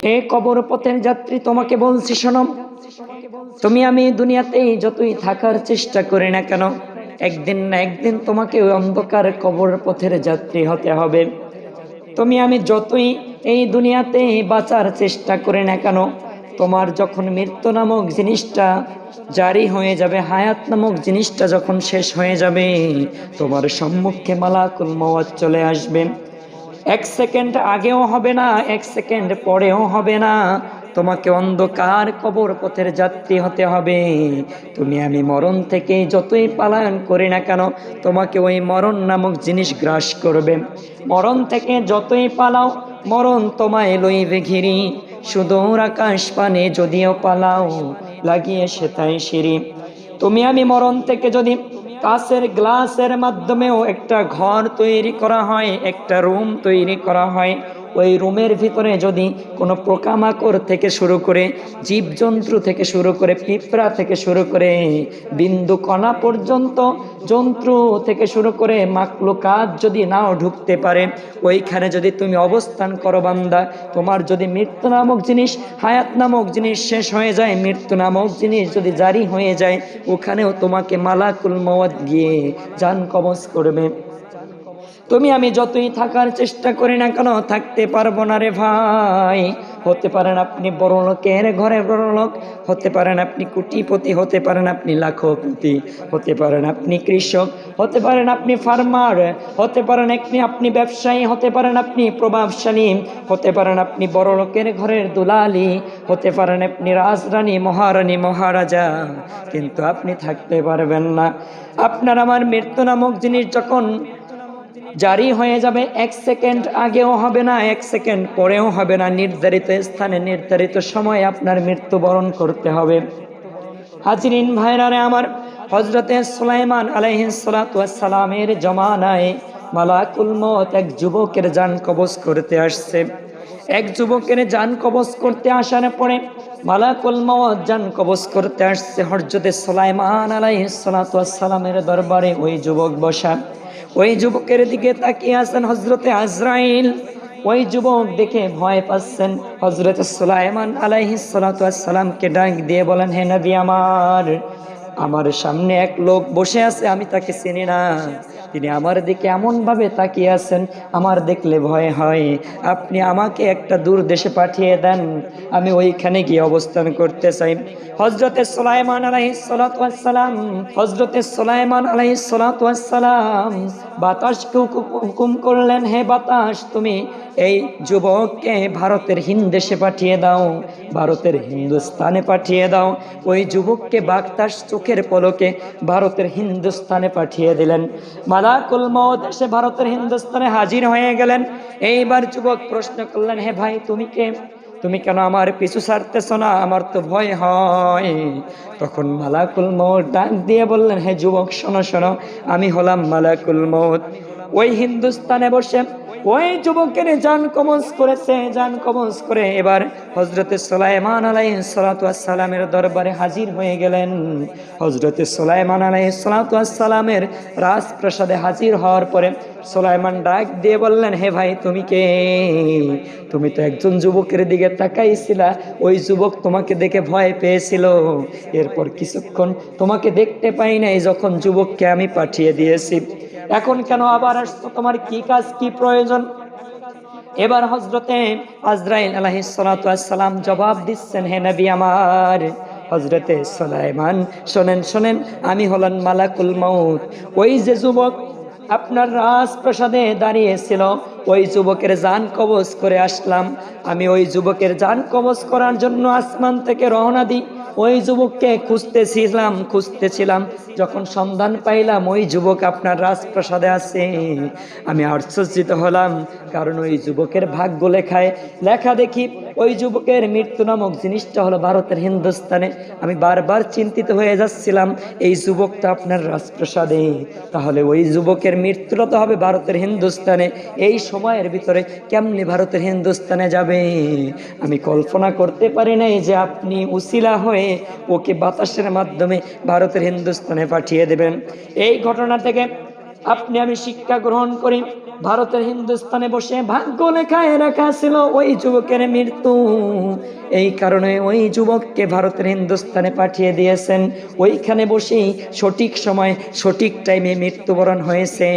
হে কবর পথের যাত্রী, তোমাকে বলছি শোনো, তুমি আমি দুনিয়াতেই যতই থাকার চেষ্টা করি না কেন, একদিন না একদিন তোমাকে ওই অন্ধকার কবর পথের যাত্রী হতে হবে। তুমি আমি যতই এই দুনিয়াতে বাঁচার চেষ্টা করি না কেন, তোমার যখন মৃত্যু নামক জিনিসটা জারি হয়ে যাবে, হায়াত নামক জিনিসটা যখন শেষ হয়ে যাবে, তোমার সম্মুখে মালাকুল মওত চলে আসবে। এক সেকেন্ড আগেও হবে না, এক সেকেন্ড পরেও হবে না, তোমাকে অন্ধকার কবর পথের যাত্রী হতে হবে। তুমি আমি মরণ থেকে যতই পালায়ন করি না কেন, তোমাকে ওই মরণ নামক জিনিস গ্রাস করবে। মরণ থেকে যতই পালাও, মরণ তোমায় লইবে ঘিরি। সুদূর আকাশ পানে যদিও পালাও, লাগিয়ে সেটাই সিঁড়ি। তুমি আমি মরণ থেকে যদি কাঁচের গ্লাসের মাধ্যমেও একটা ঘর তৈরি করা হয়, একটা রুম তৈরি করা হয়, ওই রুমের ভিতরে যদি কোনো পোকামাকড় থেকে শুরু করে, জীবজন্তু থেকে শুরু করে, পিঁপড়া থেকে শুরু করে, বিন্দু কণা পর্যন্ত জন্তু থেকে শুরু করে মাকলুকাত যদি নাও ঢুকতে পারে, ওইখানে যদি তুমি অবস্থান করো বান্দা, তোমার যদি মৃত্যু নামক জিনিস, হায়াত নামক জিনিস শেষ হয়ে যায়, মৃত্যু নামক জিনিস যদি জারি হয়ে যায়, ওখানেও তোমাকে মালাকুল মওত গিয়ে জান কবজ করবে। তুমি আমি যতই থাকার চেষ্টা করি না কেন, থাকতে পারবো না রে ভাই। হতে পারেন আপনি বড় লোকের ঘরে বড় লোক, হতে পারেন আপনি কোটিপতি, হতে পারেন আপনি লাখপতি, হতে পারেন আপনি কৃষক, হতে পারেন আপনি ফার্মার, হতে পারেন আপনি ব্যবসায়ী, হতে পারেন আপনি প্রভাবশালী, হতে পারেন আপনি বড় লোকের ঘরের দুলালি, হতে পারেন আপনি রাজরানী, মহারানী, মহারাজা, কিন্তু আপনি থাকতে পারবেন না। আপনার আমার মৃত্যু নামক জিনিস যখন জারি হয়ে যাবে, এক সেকেন্ড আগেও হবে না, এক সেকেন্ড পরেও হবে না, নির্ধারিত স্থানে নির্ধারিত সময় আপনার মৃত্যুবরণ করতে হবে। হাজরিন ভাইরারে আমার, হযরতে সুলাইমান আলাইহিস সালাতু ওয়াস সালামের জমানায় মালাকুল মওত এক যুবকের জান কবজ করতে আসছে। এক যুবকের জান কবজ করতে আসার পরে মালাকুল মওত জান কবজ করতে আসছে হযরতে সুলাইমান আলাইহিস সালাতু ওয়াস সালামের দরবারে। ওই যুবক বসা, ওই যুবকের দিকে তাকিয়ে আছেন হযরতে আজরাইল। ওই যুবক দেখে ভয় পাচ্ছেন। হযরত সুলাইমান আলাইহিস সালাতু ওয়াস সালামকে ডাক দিয়ে বলেন, হে নবী আমার সামনে এক লোক বসে আছে, আমি তাকে চিনি না। তিনি আমার দিকে এমন ভাবে তাকিয়ে আছেন, আমার দেখলে ভয় হয়। আপনি আমাকে একটা দূর দেশে পাঠিয়ে দেন, আমি ওইখানে গিয়ে অবস্থান করতে চাই। হযরতে সুলাইমান আলাইহিস সালাতু ওয়াস সালাম, হযরতে সুলাইমান আলাইহিস সালাতু ওয়াস সালাম বাতাসকে হুকুম করলেন, হে বাতাস, তুমি এই যুবককে ভারতের হিন্দেশে পাঠিয়ে দাও, ভারতের হিন্দুস্তানে পাঠিয়ে দাও। ওই যুবককে বাতাস চোখের পলকে ভারতের হিন্দুস্তানে পাঠিয়ে দিলেন। মালাকুল মওত এসে ভারতের হিন্দুস্তানে হাজির হয়ে গেলেন। এইবার যুবক প্রশ্ন করলেন, হে ভাই, তুমি কে? তুমি কেন আমার পিছু ছাড়তেছ না? আমার তো ভয় হয়। তখন মালাকুল মওত ডাক দিয়ে বললেন, হে যুবক, শোনো শোনো, আমি হলাম মালাকুল মওত। ওই হিন্দুস্তানে বসে ওই যুবকের জান কবজ করেছে। জান কবজ করে এবার হযরতে সুলাইমান আলাইহিস সালাতু ওয়াস সালামের দরবারে হাজির হয়ে গেলেন। হযরতে সুলাইমান আলাইহিস সালাতু ওয়াস সালামের রাজপ্রাসাদে হাজির হওয়ার পরে সুলাইমান ডাক দিয়ে বললেন, হে ভাই, তুমি কে? তুমি তো একজন যুবকের দিকে তাকাইছিলা, ওই যুবক তোমাকে দেখে ভয় পেয়েছিল। এরপর কিছুক্ষণ তোমাকে দেখতে পাই নাই, যখন যুবককে আমি পাঠিয়ে দিয়েছি। এখন কেন আবার আসছো? তোমার কি কাজ, কি প্রয়োজন? এবার হযরতে আজরাইল আলাইহিস সালাতু ওয়াস সালাম জবাব দিচ্ছেন, হে নবী আমার, হযরতে সুলাইমান, শোনেন শোনেন, আমি হলাম মালাকুল মওত। ওই যে যুবক আপনার রাজপ্রাসাদে দাঁড়িয়েছিল, ওই যুবকের জান কবজ করে আসলাম। আমি ওই যুবকের জান কবজ করার জন্য আসমান থেকে রওনা দিই। ওই যুবককে খুঁজতেছিলাম, যখন সন্ধান পাইলাম ওই যুবক আপনার রাজপ্রাসাদে আছে। আমি আশ্চর্যিত হলাম, কারণ ওই যুবকের ভাগ্য লেখা দেখি ওই যুবকের মৃত্যু নামক জিনিসটা হলো ভারতের হিন্দুস্তানে। আমি বারবার চিন্তিত হয়ে যাচ্ছিলাম, এই যুবকটা আপনার রাজপ্রাসাদে, তাহলে ওই যুবকের মৃত্যুটা তো হবে ভারতের হিন্দুস্তানে। এই সময়ের ভিতরে কেমনি ভারতের হিন্দুস্তানে যাবে? আমি কল্পনা করতে পারি নাই যে আপনি উসিলা হয়ে ওকে বাতাসের মাধ্যমে ভারতের হিন্দুস্তানে পাঠিয়ে দেবেন। এই ঘটনা থেকে আমি শিক্ষা গ্রহণ করি, ভারতের হিন্দুস্তানে বসে ভাগ্য লেখায় রাখা ছিল ওই যুবকের মৃত্যু। এই কারণে ওই যুবককে ভারতের হিন্দুস্তানে পাঠিয়ে দিয়েছেন। ওইখানে বসেই সঠিক সময় সঠিক টাইমে মৃত্যুবরণ হয়েছে।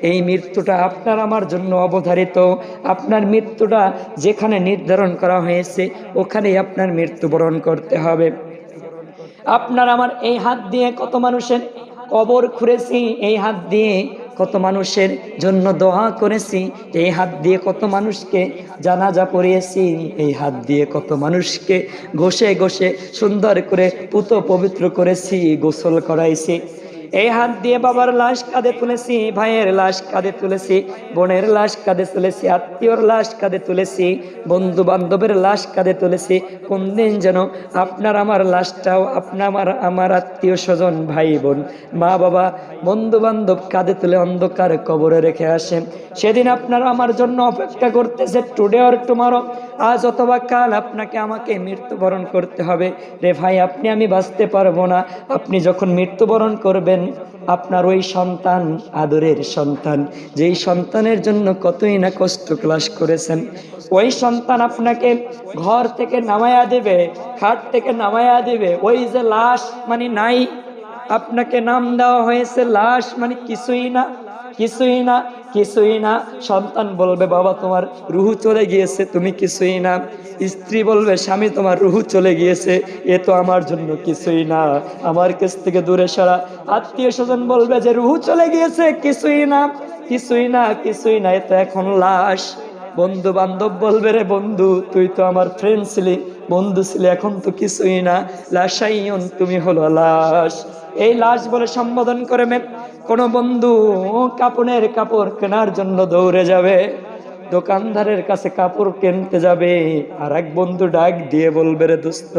এই মৃত্যুটা আপনার আমার জন্য অবধারিত। আপনার মৃত্যুটা যেখানে নির্ধারণ করা হয়েছে ওখানেই আপনার মৃত্যুবরণ করতে হবে। আপনার আমার এই হাত দিয়ে কত মানুষের কবর খুঁড়েছি, এই হাত দিয়ে কত মানুষের জন্য দোয়া করেছি, এই হাত দিয়ে কত মানুষকে জানাজা পড়িয়েছি, এই হাত দিয়ে কত মানুষকে ঘষে ঘষে সুন্দর করে পুত পবিত্র করেছি, গোসল করাইছি। এই হাত দিয়ে বাবার লাশ কাঁধে তুলেছি, ভাইয়ের লাশ কাঁধে তুলেছি, বোনের লাশ কাঁধে তুলেছি, আত্মীয়র লাশ কাঁধে তুলেছি, বন্ধু বান্ধবের লাশ কাঁধে তুলেছি। কোন দিন যেন আপনার আমার লাশটাও আমার আত্মীয় স্বজন, ভাই বোন, মা বাবা, বন্ধু বান্ধব কাঁধে তুলে অন্ধকার কবরে রেখে আসেন। সেদিন আপনার আমার জন্য অপেক্ষা করতেছে, টুডে অর টুমরো, আজ অথবা কাল আপনাকে আমাকে মৃত্যুবরণ করতে হবে। রে ভাই, আপনি আমি বাঁচতে পারবো না। আপনি যখন মৃত্যুবরণ করবেন, আপনার ওই সন্তান, আদরের সন্তান, যেই সন্তানের জন্য কতই না কষ্ট ক্লাস করেছেন, ওই সন্তান আপনাকে ঘর থেকে নামায়া দেবে, খাট থেকে নামায়া দেবে। ওই যে লাশ মানে নাই, আপনাকে নাম দেওয়া হয়েছে লাশ মানে কিছুই না, কিছুই না, কিছুই না। সন্তান বলবে বাবা তোমার রুহু চলে গিয়েছে, তুমি কিছুই না। স্ত্রী বলবে স্বামী তোমার রুহু চলে গিয়েছে, এ তো আমার জন্য কিছুই না, আমার কাছ থেকে দূরে সরা। আত্মীয় স্বজন বলবে যে রুহু চলে গিয়েছে, কিছুই না, কিছুই না, কিছুই না, এ তো এখন লাশ। বন্ধু বান্ধব বলবে রে বন্ধু তুই তো আমার ফ্রেন্ড ছিলি, বন্ধু ছিলি, এখন তো কিছুই না, লাশাইয়ুন, তুমি হলো লাশ। এই লাশ বলে সম্বোধন করে কোনো বন্ধু কাপড়ের কাপড় কেনার জন্য দৌড়ে যাবে, দোকানদারের কাছে কাপড় কিনতে যাবে, আর এক বন্ধু ডাক দিয়ে বলবে রে দোস্ত,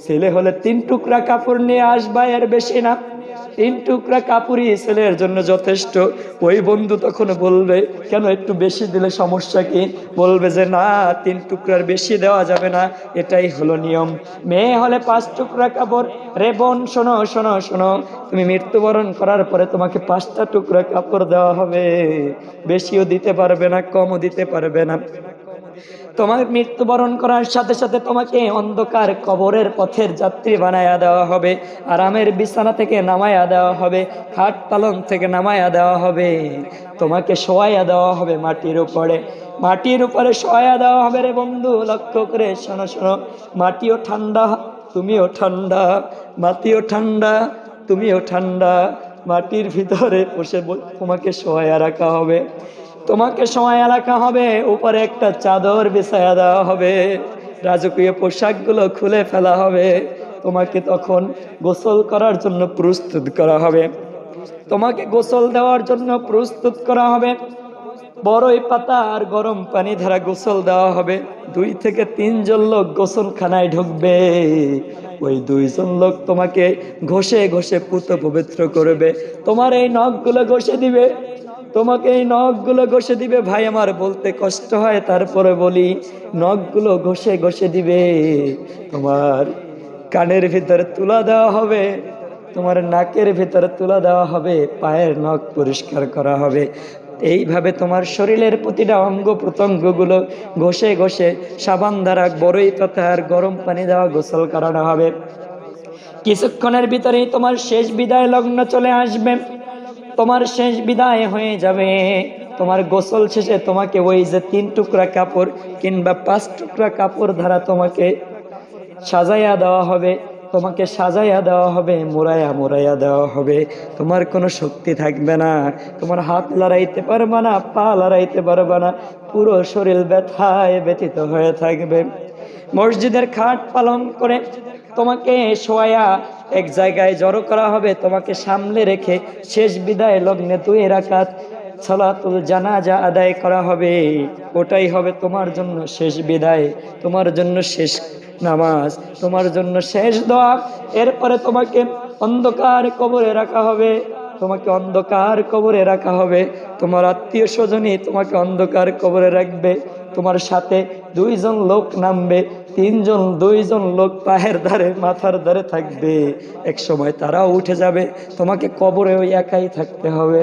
ছেলে হলে 3 টুকরা কাপড় নিয়ে আসবা, এর বেশি না, 3 টুকরা কাপড়ই ছেলের জন্য যথেষ্ট। ওই বন্ধু তখন বলবে কেন, একটু বেশি দিলে সমস্যা কি? বলবে যে না, 3 টুকরার বেশি দেওয়া যাবে না, এটাই হলো নিয়ম। মেয়ে হলে 5 টুকরা কাপড়। রে বোন শোনো শোনো শোনো, তুমি মৃত্যুবরণ করার পরে তোমাকে 5টা টুকরা কাপড় দেওয়া হবে, বেশিও দিতে পারবে না, কমও দিতে পারবে না। তোমার মৃত্যুবরণ করার সাথে সাথে তোমাকে অন্ধকার কবরের পথের যাত্রী বানায়া দেওয়া হবে, আরামের বিছানা থেকে নামায়া দেওয়া হবে, খাট পালং থেকে নামায়া দেওয়া হবে, তোমাকে শোয়াইয়া দেওয়া হবে মাটির উপরে, মাটির উপরে শোয়াইয়া দেওয়া হবে। রে বন্ধু লক্ষ্য করে শোনো শোনো, মাটিও ঠান্ডা, তুমিও ঠান্ডা, মাটিও ঠান্ডা, তুমিও ঠান্ডা। মাটির ভিতরে বসে তোমাকে শোয়াইয়া রাখা হবে, তোমাকে সময় রাখা হবে, উপরে একটা চাদর বিছায়া দেওয়া হবে, রাজকীয় পোশাকগুলো খুলে ফেলা হবে, তোমাকে তখন গোসল করার জন্য প্রস্তুত করা হবে, তোমাকে গোসল দেওয়ার জন্য প্রস্তুত করা হবে। বড়ই পাতা আর গরম পানি ধারা গোসল দেওয়া হবে। 2 থেকে 3 জন লোক গোসলখানায় ঢুকবে, ওই 2 জন লোক তোমাকে ঘষে ঘষে পুত পবিত্র করবে, তোমার এই নখগুলো ঘষে দিবে, তোমাকে এই নখগুলো ঘষে দিবে। ভাই আমার বলতে কষ্ট হয়, তারপরে বলি, নখগুলো ঘষে ঘষে দিবে, তোমার কানের ভিতরে তুলা দেওয়া হবে, তোমার নাকের ভিতরে তুলা দেওয়া হবে, পায়ের নখ পরিষ্কার করা হবে। এইভাবে তোমার শরীরের প্রতিটা অঙ্গ প্রত্যঙ্গগুলো ঘষে ঘষে সাবান দ্বারা, বড়ই পাতা আর গরম পানি দেওয়া গোসল করানো হবে। কিছুক্ষণের ভিতরেই তোমার শেষ বিদায় লগ্ন চলে আসবে, তোমার শেষ বিদায় হয়ে যাবে। তোমার গোসল শেষে তোমাকে ওই যে 3 টুকরা কাপড় কিংবা 5 টুকরা কাপড় দ্বারা তোমাকে সাজাইয়া দেওয়া হবে, তোমাকে সাজাইয়া দেওয়া হবে, মোড়াইয়া মোড়াইয়া দেওয়া হবে। তোমার কোনো শক্তি থাকবে না, তোমার হাত লড়াইতে পারবে না, পা লড়াইতে পারবে না, পুরো শরীর ব্যথায় ব্যথিত হয়ে থাকবে। মসজিদের খাট পালন করে তোমাকে শোয়া এক জায়গায় জড়ো করা হবে, তোমাকে সামনে রেখে শেষ বিদায় লগ্নে 2 রাকাত সালাতুল জানাজা আদায় করা হবে। ওটাই হবে তোমার জন্য শেষ বিদায়, তোমার জন্য শেষ নামাজ, তোমার জন্য শেষ দোয়া। এরপরে তোমাকে অন্ধকার কবরে রাখা হবে, তোমাকে অন্ধকার কবরে রাখা হবে। তোমার আত্মীয় স্বজনই তোমাকে অন্ধকার কবরে রাখবে। তোমার সাথে 2 জন লোক নামবে, 2 জন লোক পায়ের ধারে মাথার ধারে থাকবে। এক সময় তারাও উঠে যাবে, তোমাকে কবরে ওই একাই থাকতে হবে।